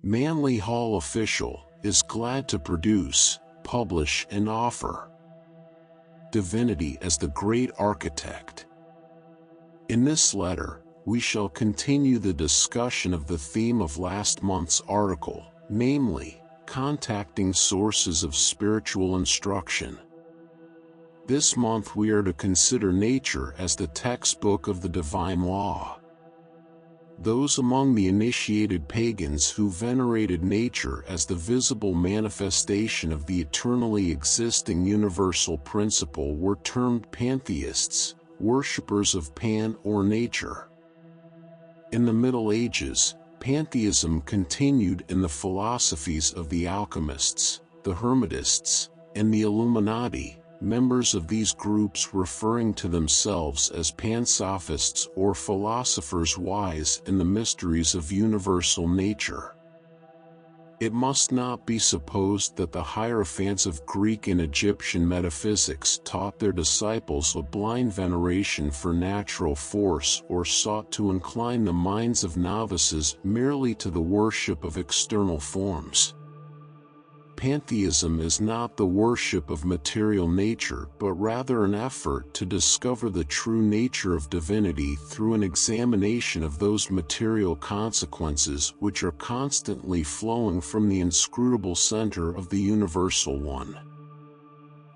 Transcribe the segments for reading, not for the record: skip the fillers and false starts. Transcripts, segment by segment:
Manly Hall Official is glad to produce, publish and offer Divinity as the Great Architect. In this letter, we shall continue the discussion of the theme of last month's article, namely, contacting sources of spiritual instruction. This month we are to consider nature as the textbook of the divine law. Those among the initiated pagans who venerated nature as the visible manifestation of the eternally existing universal principle were termed pantheists, worshippers of Pan or nature. In the Middle Ages, pantheism continued in the philosophies of the alchemists, the Hermetists, and the Illuminati, members of these groups referring to themselves as pansophists or philosophers wise in the mysteries of universal nature. It must not be supposed that the hierophants of Greek and Egyptian metaphysics taught their disciples a blind veneration for natural force or sought to incline the minds of novices merely to the worship of external forms. Pantheism is not the worship of material nature but rather an effort to discover the true nature of divinity through an examination of those material consequences which are constantly flowing from the inscrutable center of the Universal One.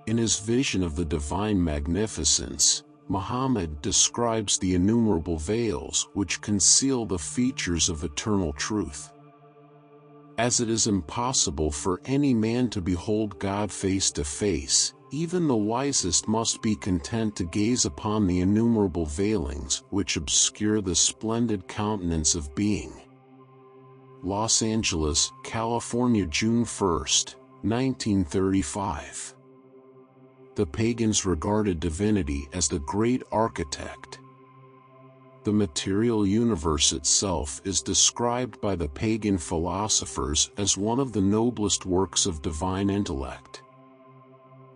In his vision of the divine magnificence, Muhammad describes the innumerable veils which conceal the features of eternal truth. As it is impossible for any man to behold God face to face, even the wisest must be content to gaze upon the innumerable veilings which obscure the splendid countenance of being. Los Angeles, California, June 1, 1935. The pagans regarded divinity as the great architect. The material universe itself is described by the pagan philosophers as one of the noblest works of divine intellect.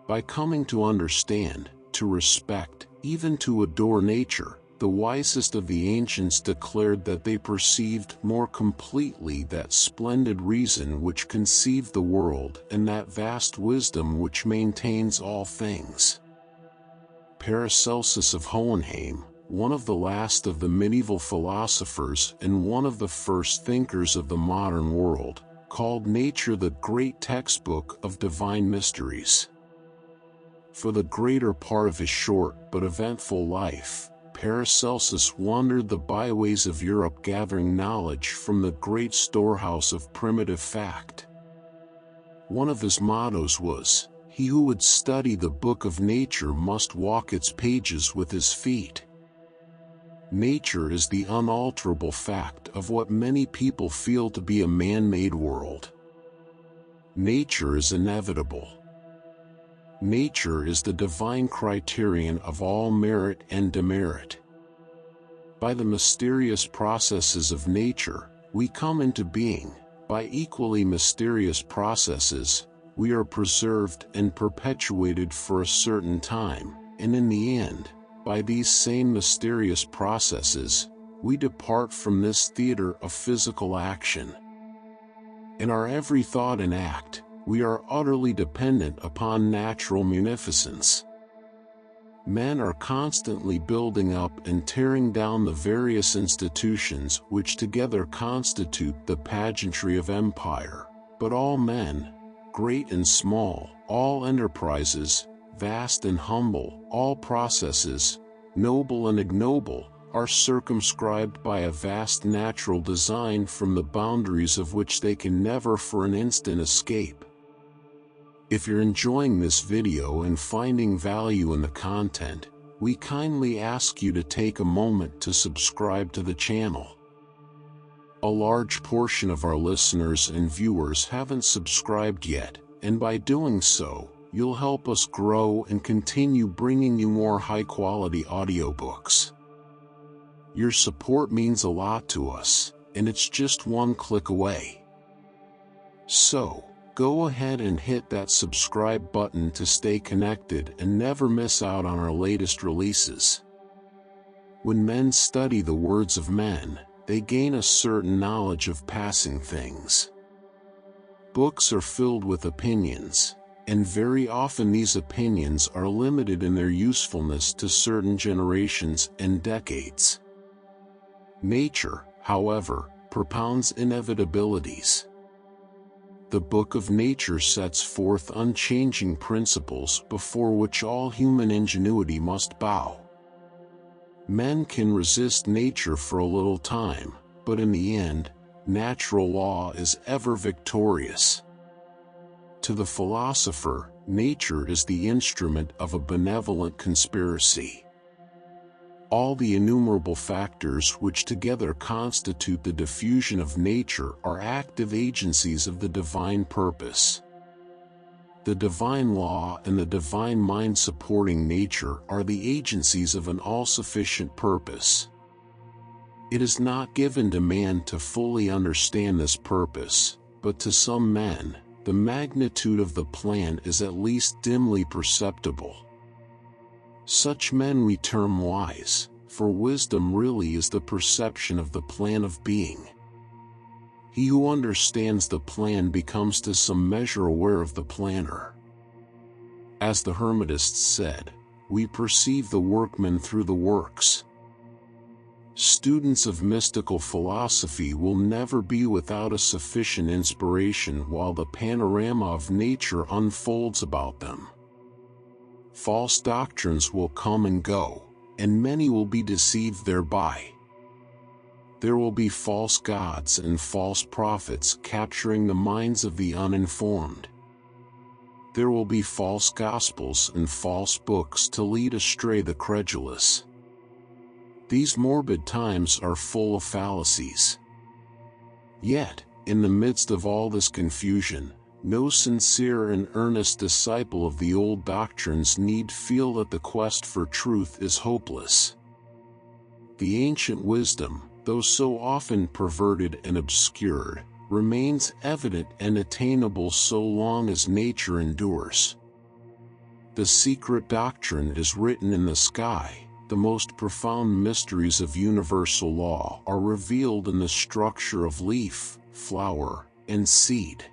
By coming to understand, to respect, even to adore nature, the wisest of the ancients declared that they perceived more completely that splendid reason which conceived the world and that vast wisdom which maintains all things. Paracelsus of Hohenheim, one of the last of the medieval philosophers and one of the first thinkers of the modern world, called nature the great textbook of divine mysteries. For the greater part of his short but eventful life, Paracelsus wandered the byways of Europe gathering knowledge from the great storehouse of primitive fact. One of his mottos was, "He who would study the book of nature must walk its pages with his feet." Nature is the unalterable fact of what many people feel to be a man-made world. Nature is inevitable. Nature is the divine criterion of all merit and demerit. By the mysterious processes of nature, we come into being. By equally mysterious processes, we are preserved and perpetuated for a certain time, and in the end, by these same mysterious processes, we depart from this theater of physical action. In our every thought and act, we are utterly dependent upon natural munificence. Men are constantly building up and tearing down the various institutions which together constitute the pageantry of empire, but all men, great and small, all enterprises, vast and humble, all processes, noble and ignoble, are circumscribed by a vast natural design from the boundaries of which they can never for an instant escape. If you're enjoying this video and finding value in the content, we kindly ask you to take a moment to subscribe to the channel. A large portion of our listeners and viewers haven't subscribed yet, and by doing so, you'll help us grow and continue bringing you more high-quality audiobooks. Your support means a lot to us, and it's just one click away. So, go ahead and hit that subscribe button to stay connected and never miss out on our latest releases. When men study the words of men, they gain a certain knowledge of passing things. Books are filled with opinions, and very often these opinions are limited in their usefulness to certain generations and decades. Nature, however, propounds inevitabilities. The book of nature sets forth unchanging principles before which all human ingenuity must bow. Men can resist nature for a little time, but in the end, natural law is ever victorious. To the philosopher, nature is the instrument of a benevolent conspiracy. All the innumerable factors which together constitute the diffusion of nature are active agencies of the divine purpose. The divine law and the divine mind supporting nature are the agencies of an all-sufficient purpose. It is not given to man to fully understand this purpose, but to some men, the magnitude of the plan is at least dimly perceptible. Such men we term wise, for wisdom really is the perception of the plan of being. He who understands the plan becomes to some measure aware of the planner. As the Hermetists said, we perceive the workman through the works. Students of mystical philosophy will never be without a sufficient inspiration while the panorama of nature unfolds about them. False doctrines will come and go, and many will be deceived thereby. There will be false gods and false prophets capturing the minds of the uninformed. There will be false gospels and false books to lead astray the credulous. These morbid times are full of fallacies. Yet, in the midst of all this confusion, no sincere and earnest disciple of the old doctrines need feel that the quest for truth is hopeless. The ancient wisdom, though so often perverted and obscured, remains evident and attainable so long as nature endures. The secret doctrine is written in the sky. The most profound mysteries of universal law are revealed in the structure of leaf, flower, and seed.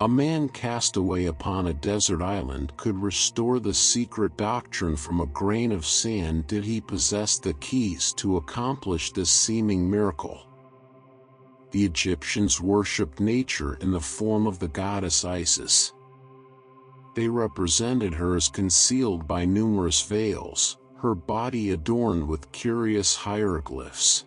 A man cast away upon a desert island could restore the secret doctrine from a grain of sand did he possess the keys to accomplish this seeming miracle. The Egyptians worshipped nature in the form of the goddess Isis. They represented her as concealed by numerous veils, her body adorned with curious hieroglyphs.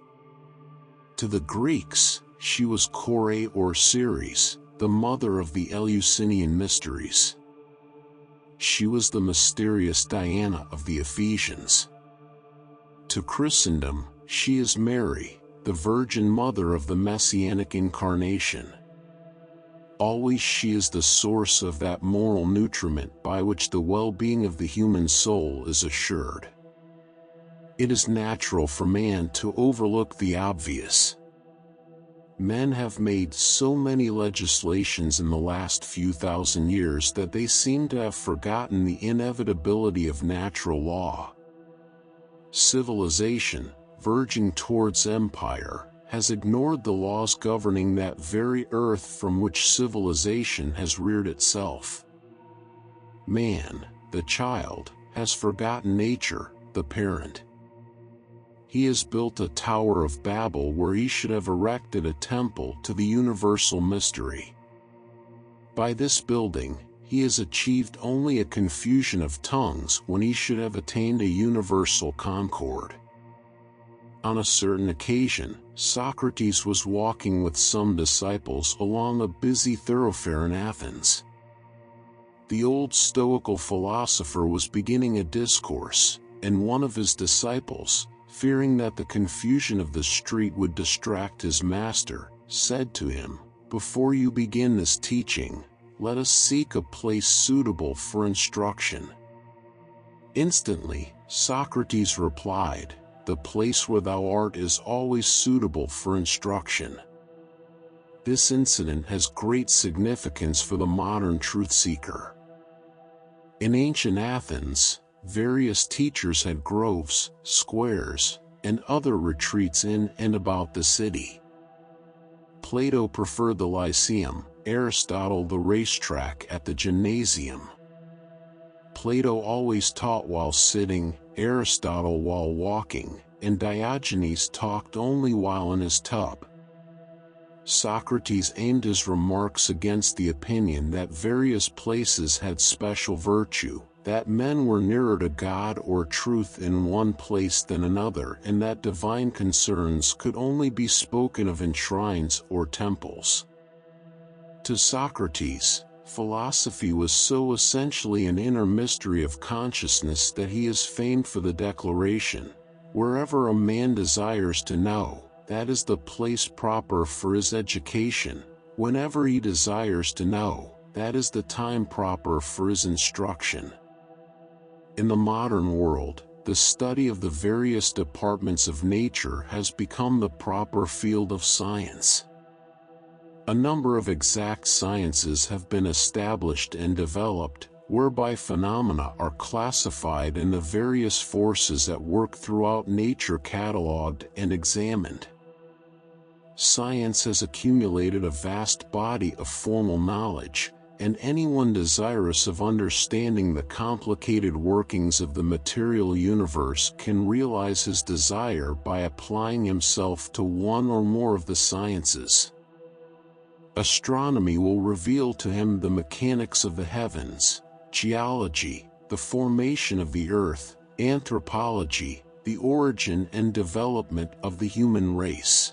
To the Greeks, she was Kore or Ceres, the mother of the Eleusinian mysteries. She was the mysterious Diana of the Ephesians. To Christendom, she is Mary, the Virgin Mother of the Messianic Incarnation. Always she is the source of that moral nutriment by which the well-being of the human soul is assured. It is natural for man to overlook the obvious. Men have made so many legislations in the last few thousand years that they seem to have forgotten the inevitability of natural law. Civilization, verging towards empire, has ignored the laws governing that very earth from which civilization has reared itself. Man, the child, has forgotten nature, the parent. He has built a Tower of Babel where he should have erected a temple to the universal mystery. By this building, he has achieved only a confusion of tongues when he should have attained a universal concord. On a certain occasion, Socrates was walking with some disciples along a busy thoroughfare in Athens. The old Stoical philosopher was beginning a discourse, and one of his disciples, fearing that the confusion of the street would distract his master, said to him, "Before you begin this teaching, let us seek a place suitable for instruction." Instantly, Socrates replied, "The place where thou art is always suitable for instruction." This incident has great significance for the modern truth seeker. In ancient Athens, various teachers had groves, squares, and other retreats in and about the city. Plato preferred the Lyceum, Aristotle the racetrack at the gymnasium. Plato always taught while sitting, Aristotle while walking, and Diogenes talked only while in his tub. Socrates aimed his remarks against the opinion that various places had special virtue, that men were nearer to God or truth in one place than another, and that divine concerns could only be spoken of in shrines or temples. To Socrates, philosophy was so essentially an inner mystery of consciousness that he is famed for the declaration, "Wherever a man desires to know, that is the place proper for his education. Whenever he desires to know, that is the time proper for his instruction." In the modern world, the study of the various departments of nature has become the proper field of science. A number of exact sciences have been established and developed, whereby phenomena are classified and the various forces at work throughout nature catalogued and examined. Science has accumulated a vast body of formal knowledge, and anyone desirous of understanding the complicated workings of the material universe can realize his desire by applying himself to one or more of the sciences. Astronomy will reveal to him the mechanics of the heavens, geology, the formation of the earth, anthropology, the origin and development of the human race.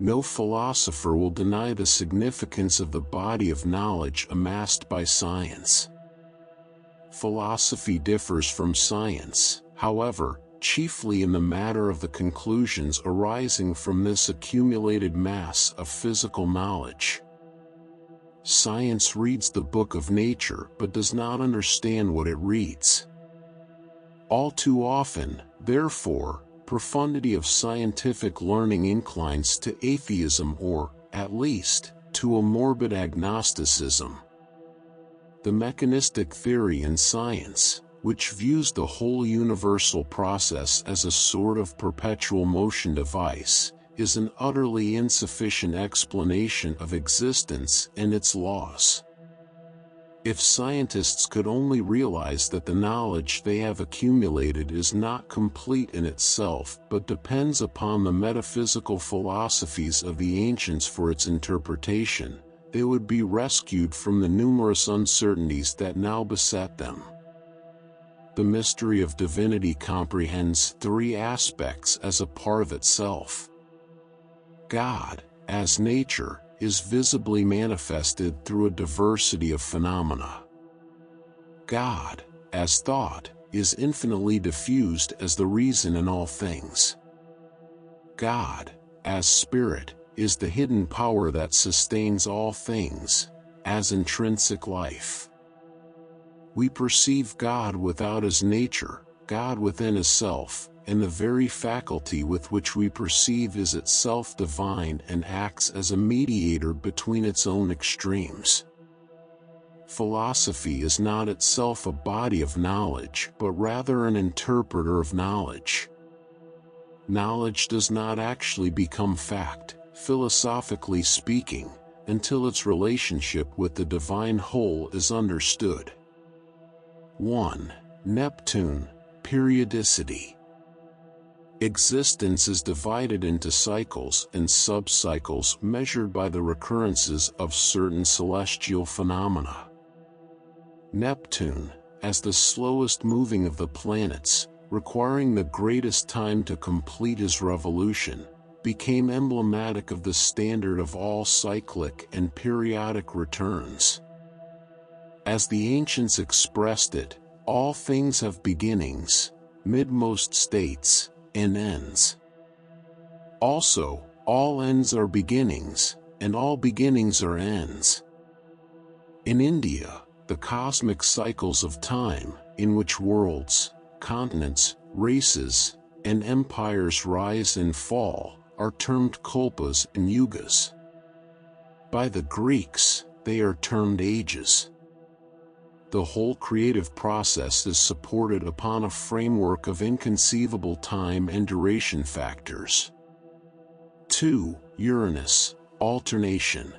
No philosopher will deny the significance of the body of knowledge amassed by science. Philosophy differs from science, however, chiefly in the matter of the conclusions arising from this accumulated mass of physical knowledge. Science reads the book of nature but does not understand what it reads. All too often, therefore, profundity of scientific learning inclines to atheism or, at least, to a morbid agnosticism. The mechanistic theory in science, which views the whole universal process as a sort of perpetual motion device, is an utterly insufficient explanation of existence and its laws. If scientists could only realize that the knowledge they have accumulated is not complete in itself but depends upon the metaphysical philosophies of the ancients for its interpretation, they would be rescued from the numerous uncertainties that now beset them. The mystery of divinity comprehends three aspects as a part of itself. God, as nature, is visibly manifested through a diversity of phenomena. God, as thought, is infinitely diffused as the reason in all things. God, as spirit, is the hidden power that sustains all things, as intrinsic life. We perceive God without his nature, God within his self, and the very faculty with which we perceive is itself divine and acts as a mediator between its own extremes. Philosophy is not itself a body of knowledge, but rather an interpreter of knowledge. Knowledge does not actually become fact, philosophically speaking, until its relationship with the divine whole is understood. 1. Neptune, periodicity. Existence is divided into cycles and sub-cycles measured by the recurrences of certain celestial phenomena. Neptune, as the slowest moving of the planets, requiring the greatest time to complete his revolution, became emblematic of the standard of all cyclic and periodic returns. As the ancients expressed it, all things have beginnings, midmost states, and ends. Also, all ends are beginnings, and all beginnings are ends. In India, the cosmic cycles of time, in which worlds, continents, races, and empires rise and fall, are termed kalpas and yugas. By the Greeks, they are termed ages. The whole creative process is supported upon a framework of inconceivable time and duration factors. 2. Uranus, Alternation.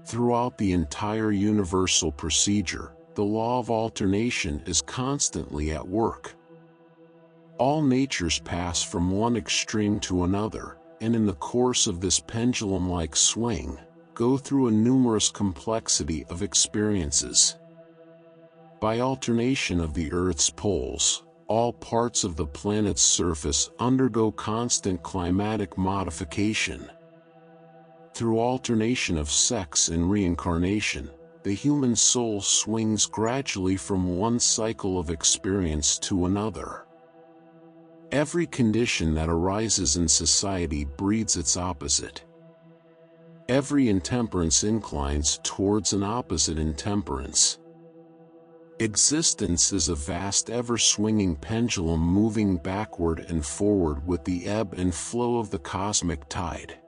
Throughout the entire universal procedure, the law of alternation is constantly at work. All natures pass from one extreme to another, and in the course of this pendulum-like swing, go through a numerous complexity of experiences. By alternation of the Earth's poles, all parts of the planet's surface undergo constant climatic modification. Through alternation of sex and reincarnation, the human soul swings gradually from one cycle of experience to another. Every condition that arises in society breeds its opposite. Every intemperance inclines towards an opposite intemperance. Existence is a vast ever-swinging pendulum moving backward and forward with the ebb and flow of the cosmic tide.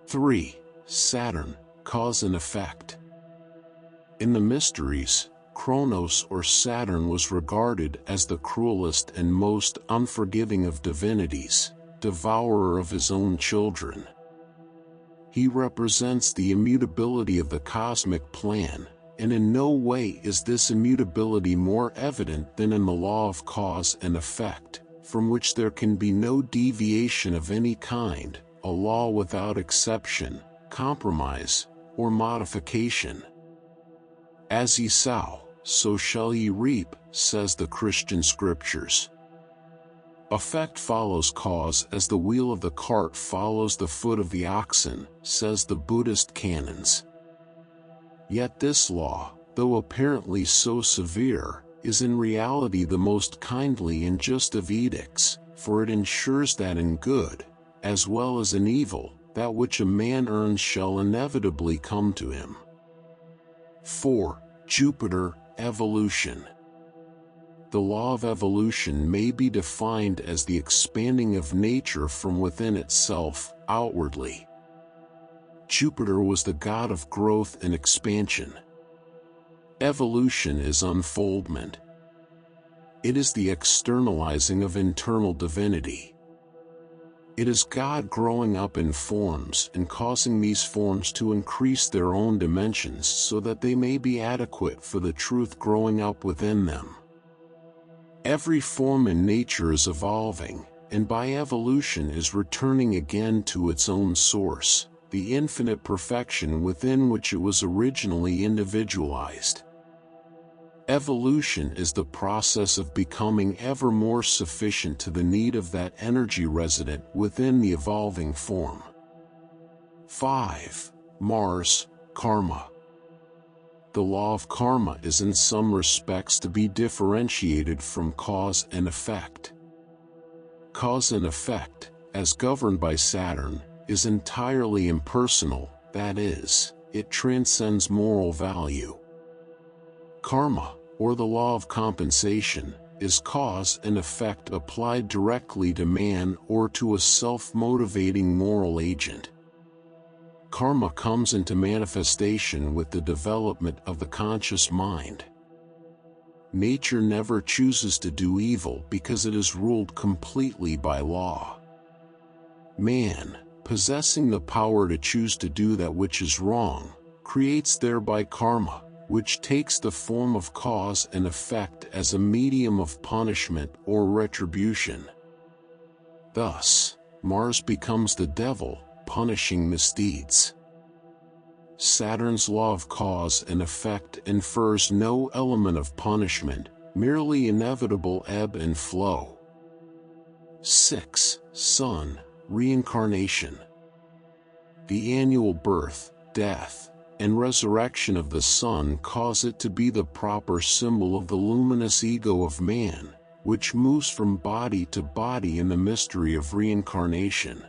3. Saturn, cause and effect. In the mysteries, Kronos or Saturn was regarded as the cruelest and most unforgiving of divinities, devourer of his own children. He represents the immutability of the cosmic plan, and in no way is this immutability more evident than in the law of cause and effect, from which there can be no deviation of any kind, a law without exception, compromise, or modification. As ye sow, so shall ye reap, says the Christian scriptures. Effect follows cause as the wheel of the cart follows the foot of the oxen, says the Buddhist canons. Yet this law, though apparently so severe, is in reality the most kindly and just of edicts, for it ensures that in good, as well as in evil, that which a man earns shall inevitably come to him. 4. Jupiter, evolution. The law of evolution may be defined as the expanding of nature from within itself, outwardly. Jupiter was the god of growth and expansion. Evolution is unfoldment. It is the externalizing of internal divinity. It is God growing up in forms and causing these forms to increase their own dimensions so that they may be adequate for the truth growing up within them. Every form in nature is evolving, and by evolution is returning again to its own source, the infinite perfection within which it was originally individualized. Evolution is the process of becoming ever more sufficient to the need of that energy resident within the evolving form. 5. Mars, karma. The law of karma is in some respects to be differentiated from cause and effect. Cause and effect, as governed by Saturn, is entirely impersonal, that is, it transcends moral value. Karma, or the law of compensation, is cause and effect applied directly to man or to a self-motivating moral agent. Karma comes into manifestation with the development of the conscious mind. Nature never chooses to do evil because it is ruled completely by law. Man, possessing the power to choose to do that which is wrong, creates thereby karma, which takes the form of cause and effect as a medium of punishment or retribution. Thus, Mars becomes the devil, punishing misdeeds. Saturn's law of cause and effect infers no element of punishment, merely inevitable ebb and flow. 6. Sun, reincarnation. The annual birth, death, and resurrection of the sun cause it to be the proper symbol of the luminous ego of man, which moves from body to body in the mystery of reincarnation.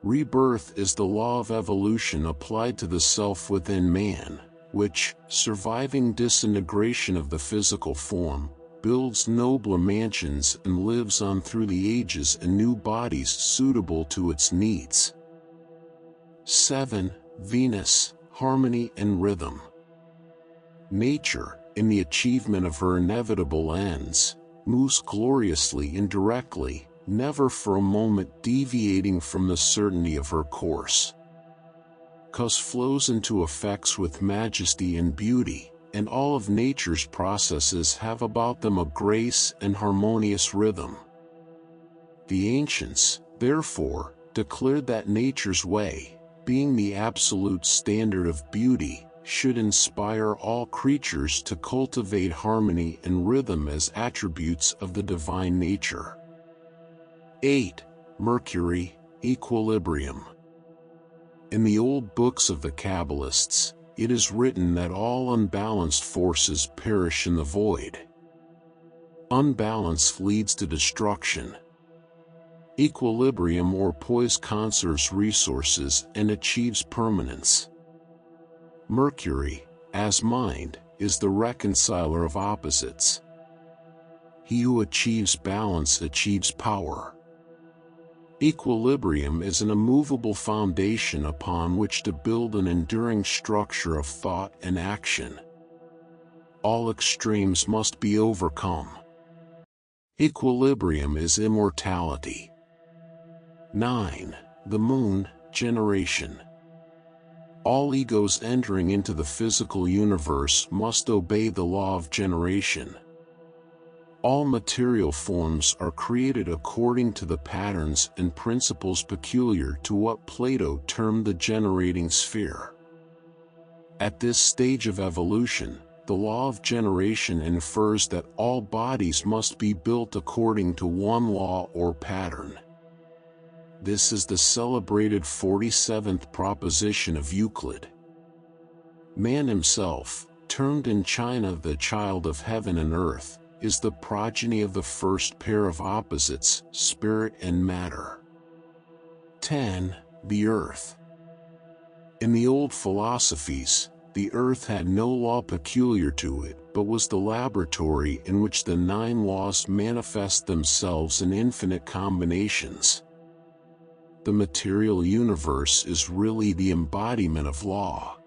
Rebirth is the law of evolution applied to the self within man, which, surviving disintegration of the physical form, builds nobler mansions and lives on through the ages in new bodies suitable to its needs. 7. Venus, harmony and rhythm. Nature, in the achievement of her inevitable ends, moves gloriously and directly, never for a moment deviating from the certainty of her course. 'Cause flows into effects with majesty and beauty, and all of nature's processes have about them a grace and harmonious rhythm. The ancients, therefore, declared that nature's way, being the absolute standard of beauty, should inspire all creatures to cultivate harmony and rhythm as attributes of the divine nature. 8. Mercury, equilibrium. In the old books of the Kabbalists, it is written that all unbalanced forces perish in the void. Unbalance leads to destruction. Equilibrium or poise conserves resources and achieves permanence. Mercury, as mind, is the reconciler of opposites. He who achieves balance achieves power. Equilibrium is an immovable foundation upon which to build an enduring structure of thought and action. All extremes must be overcome. Equilibrium is immortality. 9. The moon, generation. All egos entering into the physical universe must obey the law of generation. All material forms are created according to the patterns and principles peculiar to what Plato termed the generating sphere. At this stage of evolution, the law of generation infers that all bodies must be built according to one law or pattern. This is the celebrated 47th proposition of Euclid. Man himself, termed in China the child of heaven and earth, is the progeny of the first pair of opposites, spirit and matter. 10. The earth. In the old philosophies, the earth had no law peculiar to it, but was the laboratory in which the 9 laws manifest themselves in infinite combinations. The material universe is really the embodiment of law.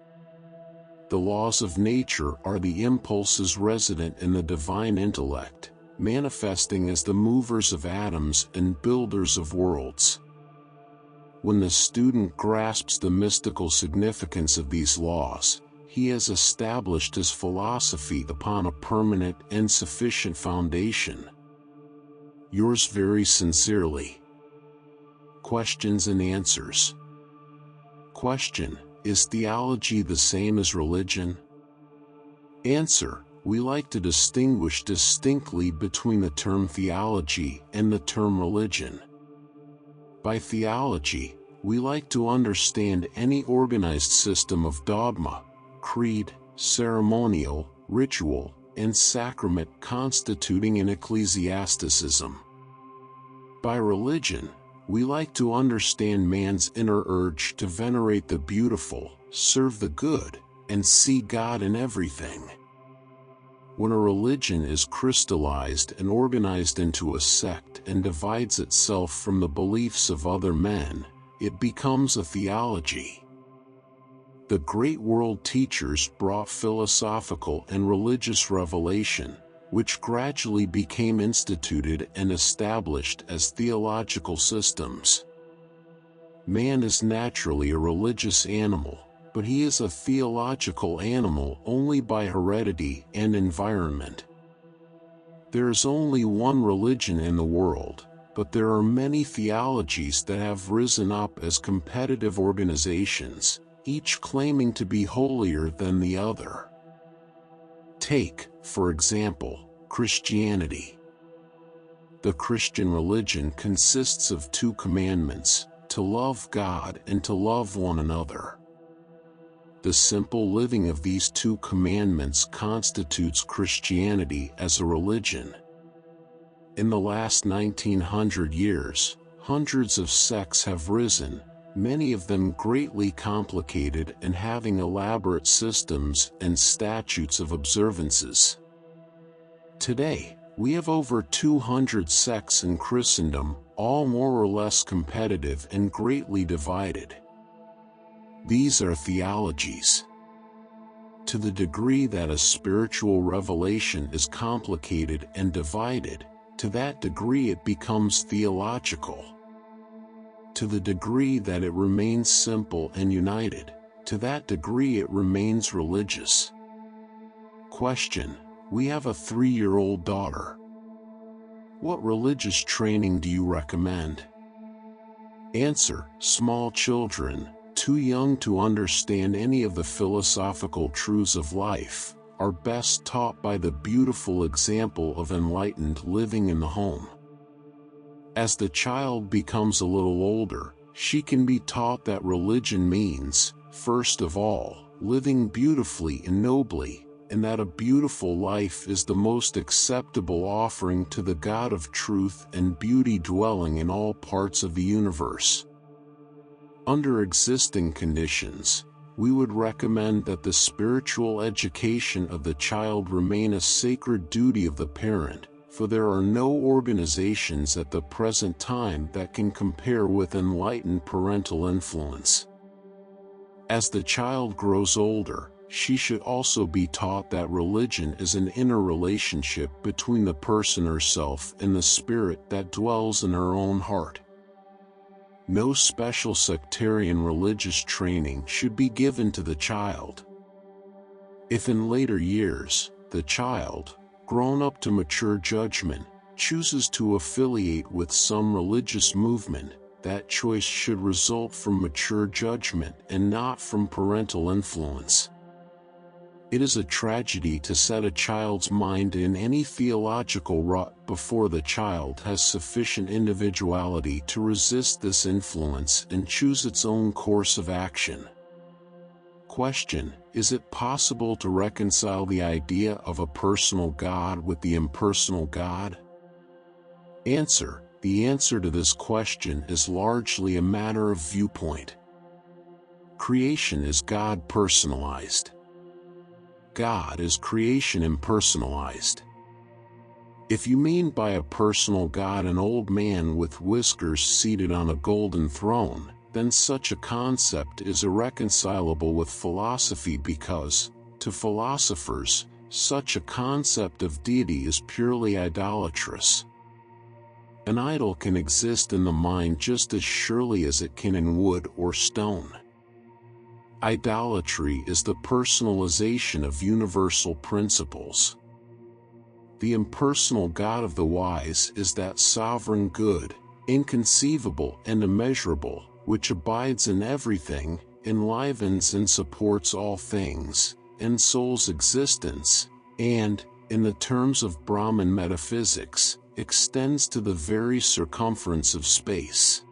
The laws of nature are the impulses resident in the divine intellect, manifesting as the movers of atoms and builders of worlds. When the student grasps the mystical significance of these laws, he has established his philosophy upon a permanent and sufficient foundation. Yours very sincerely. Questions and answers. Question: is theology the same as religion? Answer: we like to distinguish distinctly between the term theology and the term religion. By theology, we like to understand any organized system of dogma, creed, ceremonial, ritual, and sacrament constituting an ecclesiasticism. By religion, we like to understand man's inner urge to venerate the beautiful, serve the good, and see God in everything. When a religion is crystallized and organized into a sect and divides itself from the beliefs of other men, it becomes a theology. The great world teachers brought philosophical and religious revelation, which gradually became instituted and established as theological systems. Man is naturally a religious animal, but he is a theological animal only by heredity and environment. There is only one religion in the world, but there are many theologies that have risen up as competitive organizations, each claiming to be holier than the other. Take, for example, Christianity. The Christian religion consists of 2 commandments: to love God and to love one another. The simple living of these 2 commandments constitutes Christianity as a religion. In the last 1900 years, hundreds of sects have risen, many of them greatly complicated and having elaborate systems and statutes of observances. Today, we have over 200 sects in Christendom, all more or less competitive and greatly divided. These are theologies. To the degree that a spiritual revelation is complicated and divided, to that degree it becomes theological. To the degree that it remains simple and united, to that degree it remains religious. Question: we have a 3-year-old daughter. What religious training do you recommend? Answer: small children, too young to understand any of the philosophical truths of life, are best taught by the beautiful example of enlightened living in the home. As the child becomes a little older, she can be taught that religion means, first of all, living beautifully and nobly, and that a beautiful life is the most acceptable offering to the God of truth and beauty dwelling in all parts of the universe. Under existing conditions, we would recommend that the spiritual education of the child remain a sacred duty of the parent, for there are no organizations at the present time that can compare with enlightened parental influence. As the child grows older, she should also be taught that religion is an inner relationship between the person herself and the spirit that dwells in her own heart. No special sectarian religious training should be given to the child. If in later years, the child, grown up to mature judgment, chooses to affiliate with some religious movement, that choice should result from mature judgment and not from parental influence. It is a tragedy to set a child's mind in any theological rut before the child has sufficient individuality to resist this influence and choose its own course of action. Question: is it possible to reconcile the idea of a personal God with the impersonal God? Answer: the answer to this question is largely a matter of viewpoint. Creation is God personalized. God is creation impersonalized. If you mean by a personal God an old man with whiskers seated on a golden throne, then such a concept is irreconcilable with philosophy because, to philosophers, such a concept of deity is purely idolatrous. An idol can exist in the mind just as surely as it can in wood or stone. Idolatry is the personalization of universal principles. The impersonal God of the wise is that sovereign good, inconceivable and immeasurable, which abides in everything, enlivens and supports all things, ensouls existence, and, in the terms of Brahman metaphysics, extends to the very circumference of space.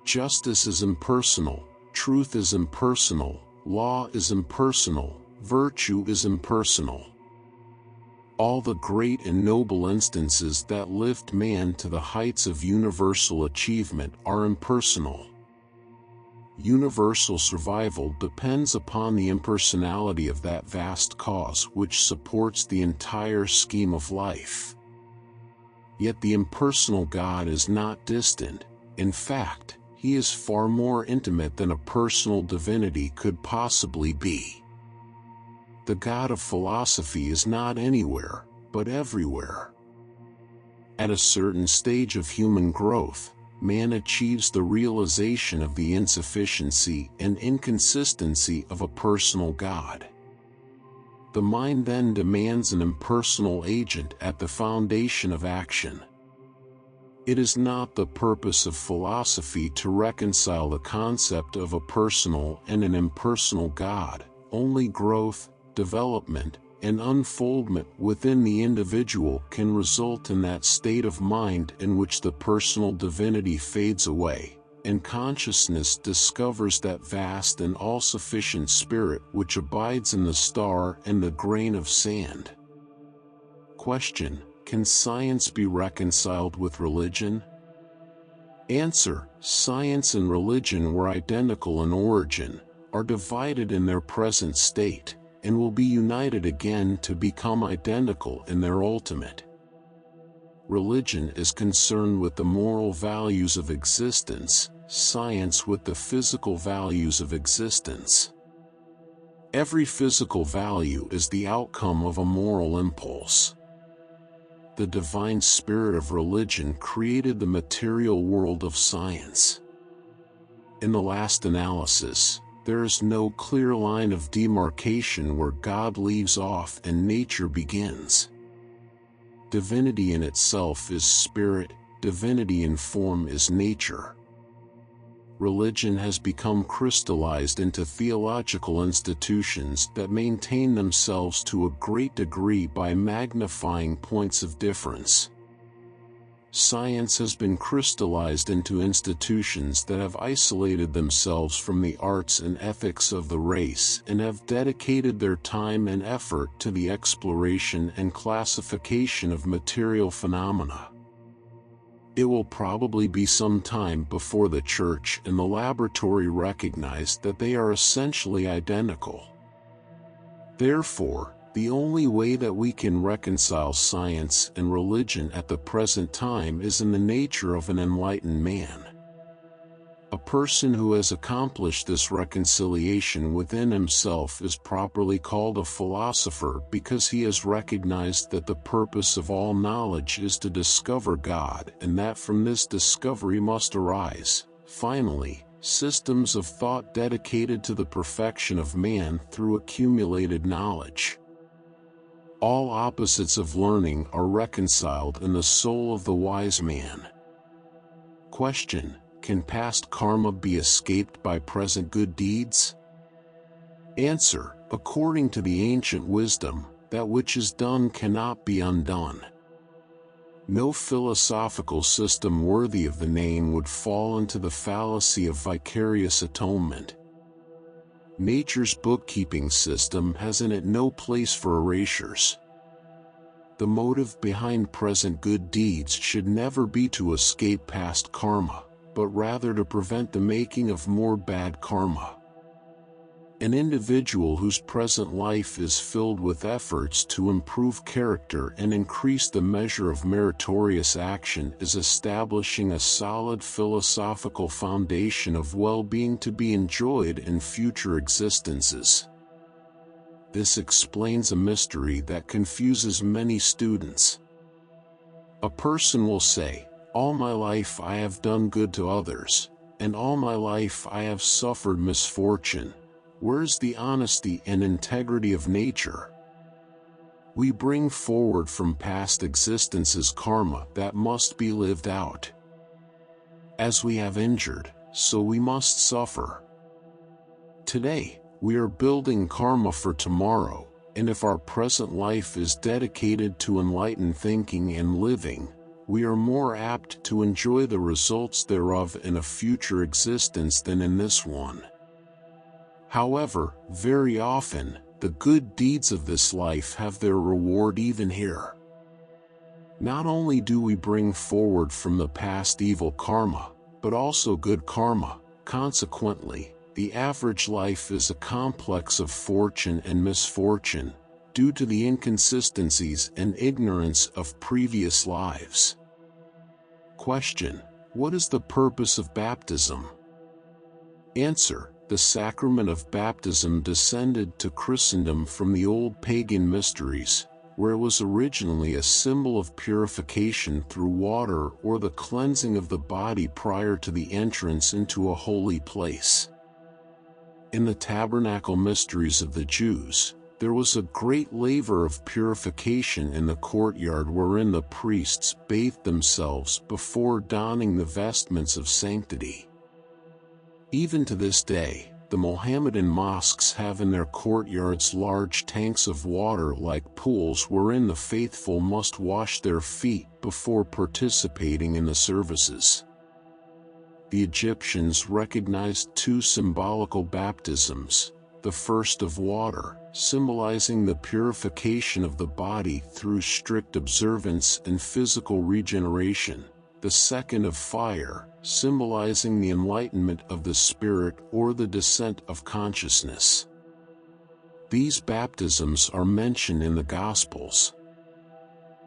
Justice is impersonal. Truth is impersonal, law is impersonal, virtue is impersonal. All the great and noble instances that lift man to the heights of universal achievement are impersonal. Universal survival depends upon the impersonality of that vast cause which supports the entire scheme of life. Yet the impersonal God is not distant. In fact, He is far more intimate than a personal divinity could possibly be. The God of philosophy is not anywhere, but everywhere. At a certain stage of human growth, man achieves the realization of the insufficiency and inconsistency of a personal God. The mind then demands an impersonal agent at the foundation of action. It is not the purpose of philosophy to reconcile the concept of a personal and an impersonal God. Only growth, development, and unfoldment within the individual can result in that state of mind in which the personal divinity fades away, and consciousness discovers that vast and all-sufficient spirit which abides in the star and the grain of sand. Question: can science be reconciled with religion? Answer: science and religion were identical in origin, are divided in their present state, and will be united again to become identical in their ultimate. Religion is concerned with the moral values of existence, science with the physical values of existence. Every physical value is the outcome of a moral impulse. the divine spirit of religion created the material world of science. In the last analysis, there is no clear line of demarcation where God leaves off and nature begins. Divinity in itself is spirit, divinity in form is nature. Religion has become crystallized into theological institutions that maintain themselves to a great degree by magnifying points of difference. Science has been crystallized into institutions that have isolated themselves from the arts and ethics of the race and have dedicated their time and effort to the exploration and classification of material phenomena. It will probably be some time before the church and the laboratory recognize that they are essentially identical. Therefore, the only way that we can reconcile science and religion at the present time is in the nature of an enlightened man. A person who has accomplished this reconciliation within himself is properly called a philosopher because he has recognized that the purpose of all knowledge is to discover God and that from this discovery must arise, finally, systems of thought dedicated to the perfection of man through accumulated knowledge. All opposites of learning are reconciled in the soul of the wise man. Question: can past karma be escaped by present good deeds? Answer: according to the ancient wisdom, that which is done cannot be undone. No philosophical system worthy of the name would fall into the fallacy of vicarious atonement. Nature's bookkeeping system has in it no place for erasures. The motive behind present good deeds should never be to escape past karma, but rather to prevent the making of more bad karma. An individual whose present life is filled with efforts to improve character and increase the measure of meritorious action is establishing a solid philosophical foundation of well-being to be enjoyed in future existences. This explains a mystery that confuses many students. A person will say, "All my life I have done good to others, and all my life I have suffered misfortune. Where's the honesty and integrity of nature?" We bring forward from past existences karma that must be lived out. As we have injured, so we must suffer. Today, we are building karma for tomorrow, and if our present life is dedicated to enlightened thinking and living, we are more apt to enjoy the results thereof in a future existence than in this one. However, very often, the good deeds of this life have their reward even here. Not only do we bring forward from the past evil karma, but also good karma. Consequently, the average life is a complex of fortune and misfortune, due to the inconsistencies and ignorance of previous lives. Question: what is the purpose of baptism? Answer: the sacrament of baptism descended to Christendom from the old pagan mysteries, where it was originally a symbol of purification through water or the cleansing of the body prior to the entrance into a holy place. In the tabernacle mysteries of the Jews, there was a great laver of purification in the courtyard wherein the priests bathed themselves before donning the vestments of sanctity. Even to this day, the Mohammedan mosques have in their courtyards large tanks of water like pools wherein the faithful must wash their feet before participating in the services. The Egyptians recognized two symbolical baptisms, the first of water, symbolizing the purification of the body through strict observance and physical regeneration, the second of fire, symbolizing the enlightenment of the spirit or the descent of consciousness. These baptisms are mentioned in the Gospels.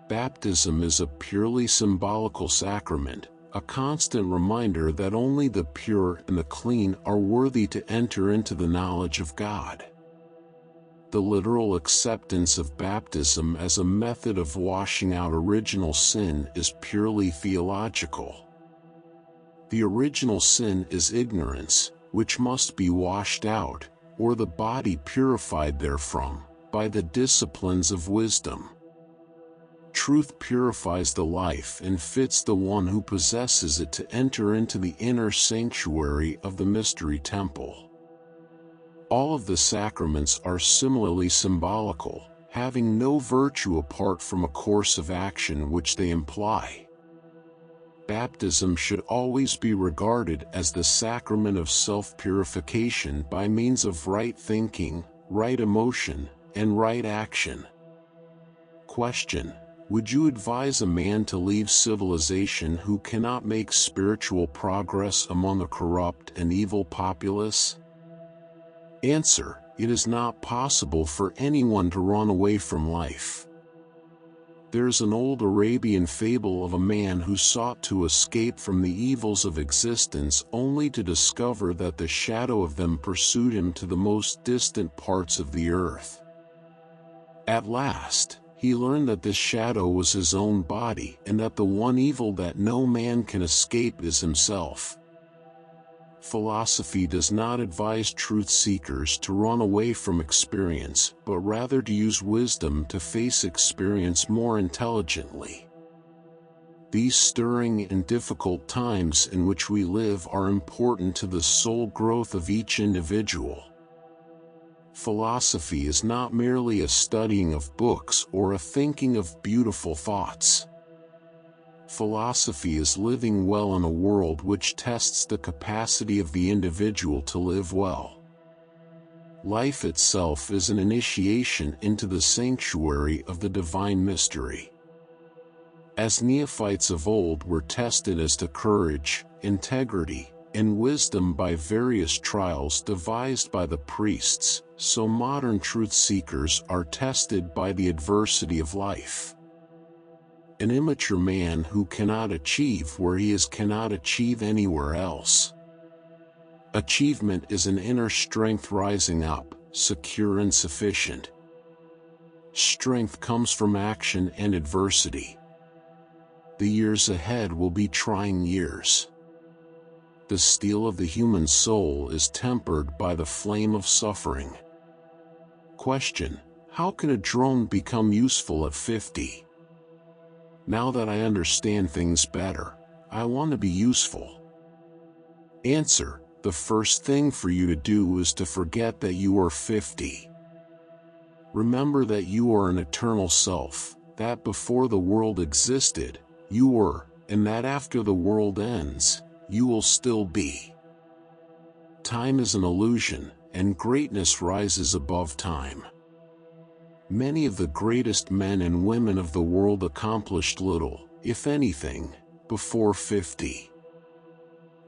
Baptism is a purely symbolical sacrament, a constant reminder that only the pure and the clean are worthy to enter into the knowledge of God. The literal acceptance of baptism as a method of washing out original sin is purely theological. The original sin is ignorance, which must be washed out, or the body purified therefrom, by the disciplines of wisdom. Truth purifies the life and fits the one who possesses it to enter into the inner sanctuary of the mystery temple. All of the sacraments are similarly symbolical, having no virtue apart from a course of action which they imply. Baptism should always be regarded as the sacrament of self-purification by means of right thinking, right emotion, and right action. Question: would you advise a man to leave civilization who cannot make spiritual progress among a corrupt and evil populace? Answer: it is not possible for anyone to run away from life. There is an old Arabian fable of a man who sought to escape from the evils of existence only to discover that the shadow of them pursued him to the most distant parts of the earth. At last, he learned that this shadow was his own body and that the one evil that no man can escape is himself. Philosophy does not advise truth seekers to run away from experience, but rather to use wisdom to face experience more intelligently. These stirring and difficult times in which we live are important to the soul growth of each individual. Philosophy is not merely a studying of books or a thinking of beautiful thoughts. Philosophy is living well in a world which tests the capacity of the individual to live well. Life itself is an initiation into the sanctuary of the divine mystery. As neophytes of old were tested as to courage, integrity, and wisdom by various trials devised by the priests, so modern truth seekers are tested by the adversity of life. An immature man who cannot achieve where he is cannot achieve anywhere else. Achievement is an inner strength rising up, secure and sufficient. Strength comes from action and adversity. The years ahead will be trying years. The steel of the human soul is tempered by the flame of suffering. Question: how can a drone become useful at 50? Now that I understand things better, I want to be useful. Answer: the first thing for you to do is to forget that you are 50. Remember that you are an eternal self, that before the world existed, you were, and that after the world ends, you will still be. Time is an illusion, and greatness rises above time. Many of the greatest men and women of the world accomplished little, if anything, before 50.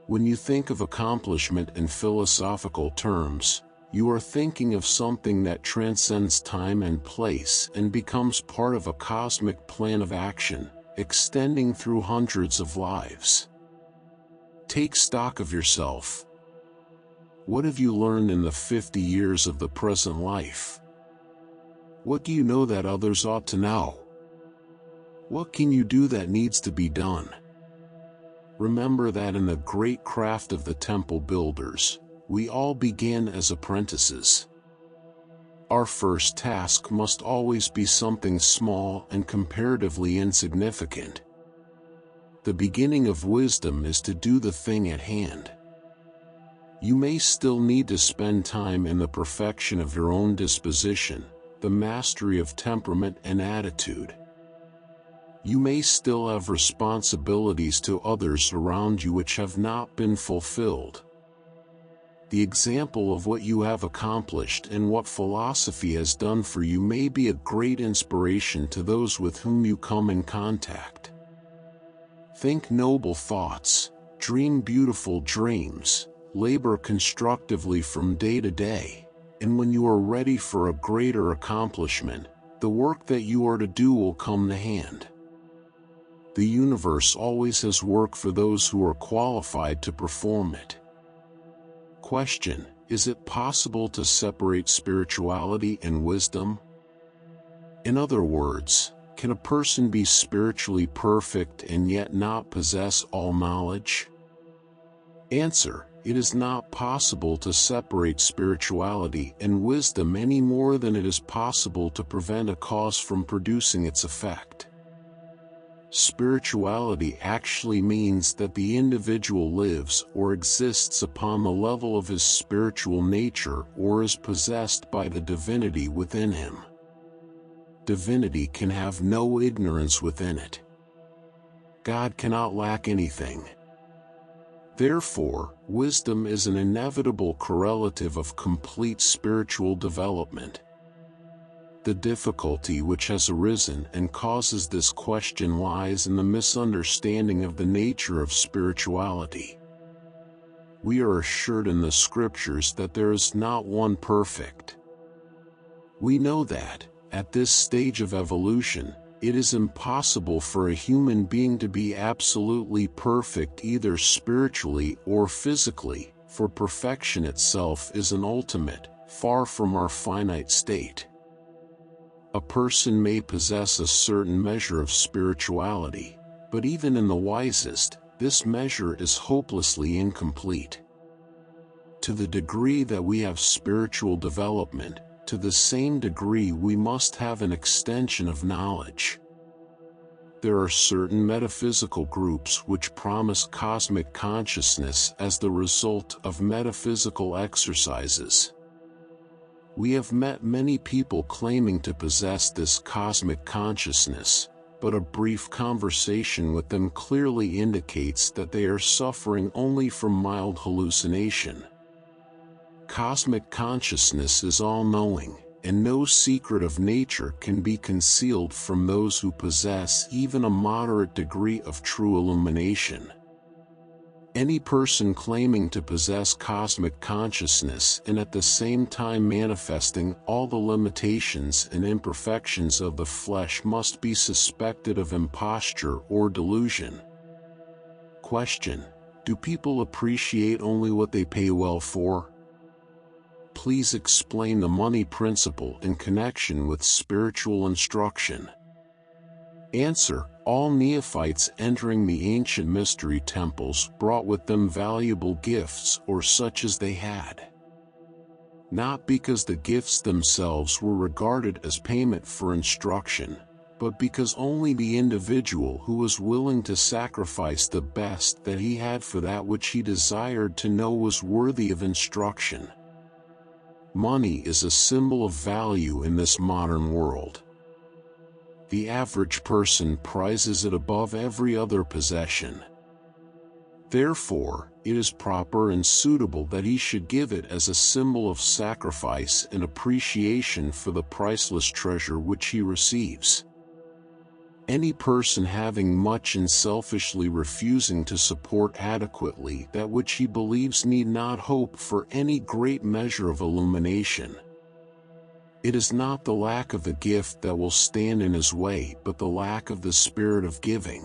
When you think of accomplishment in philosophical terms, you are thinking of something that transcends time and place and becomes part of a cosmic plan of action, extending through hundreds of lives. Take stock of yourself. What have you learned in the 50 years of the present life? What do you know that others ought to know? What can you do that needs to be done? Remember that in the great craft of the temple builders, we all began as apprentices. Our first task must always be something small and comparatively insignificant. The beginning of wisdom is to do the thing at hand. You may still need to spend time in the perfection of your own disposition, the mastery of temperament and attitude. You may still have responsibilities to others around you which have not been fulfilled. The example of what you have accomplished and what philosophy has done for you may be a great inspiration to those with whom you come in contact. Think noble thoughts, dream beautiful dreams, labor constructively from day to day, and when you are ready for a greater accomplishment, the work that you are to do will come to hand. The universe always has work for those who are qualified to perform it. Question: is it possible to separate spirituality and wisdom? In other words, can a person be spiritually perfect and yet not possess all knowledge? Answer: it is not possible to separate spirituality and wisdom any more than it is possible to prevent a cause from producing its effect. Spirituality actually means that the individual lives or exists upon the level of his spiritual nature or is possessed by the divinity within him. Divinity can have no ignorance within it. God cannot lack anything. Therefore, wisdom is an inevitable correlative of complete spiritual development. The difficulty which has arisen and causes this question lies in the misunderstanding of the nature of spirituality. We are assured in the scriptures that there is not one perfect. We know that, at this stage of evolution, it is impossible for a human being to be absolutely perfect either spiritually or physically, for perfection itself is an ultimate, far from our finite state. A person may possess a certain measure of spirituality, but even in the wisest, this measure is hopelessly incomplete. To the degree that we have spiritual development, to the same degree we must have an extension of knowledge. There are certain metaphysical groups which promise cosmic consciousness as the result of metaphysical exercises. We have met many people claiming to possess this cosmic consciousness, but a brief conversation with them clearly indicates that they are suffering only from mild hallucination. Cosmic consciousness is all-knowing, and no secret of nature can be concealed from those who possess even a moderate degree of true illumination. Any person claiming to possess cosmic consciousness and at the same time manifesting all the limitations and imperfections of the flesh must be suspected of imposture or delusion. Question: do people appreciate only what they pay well for? Please explain the money principle in connection with spiritual instruction. Answer: all neophytes entering the ancient mystery temples brought with them valuable gifts or such as they had. Not because the gifts themselves were regarded as payment for instruction, but because only the individual who was willing to sacrifice the best that he had for that which he desired to know was worthy of instruction. Money is a symbol of value in this modern world. The average person prizes it above every other possession. Therefore, it is proper and suitable that he should give it as a symbol of sacrifice and appreciation for the priceless treasure which he receives. Any person having much and selfishly refusing to support adequately that which he believes need not hope for any great measure of illumination. It is not the lack of the gift that will stand in his way, but the lack of the spirit of giving.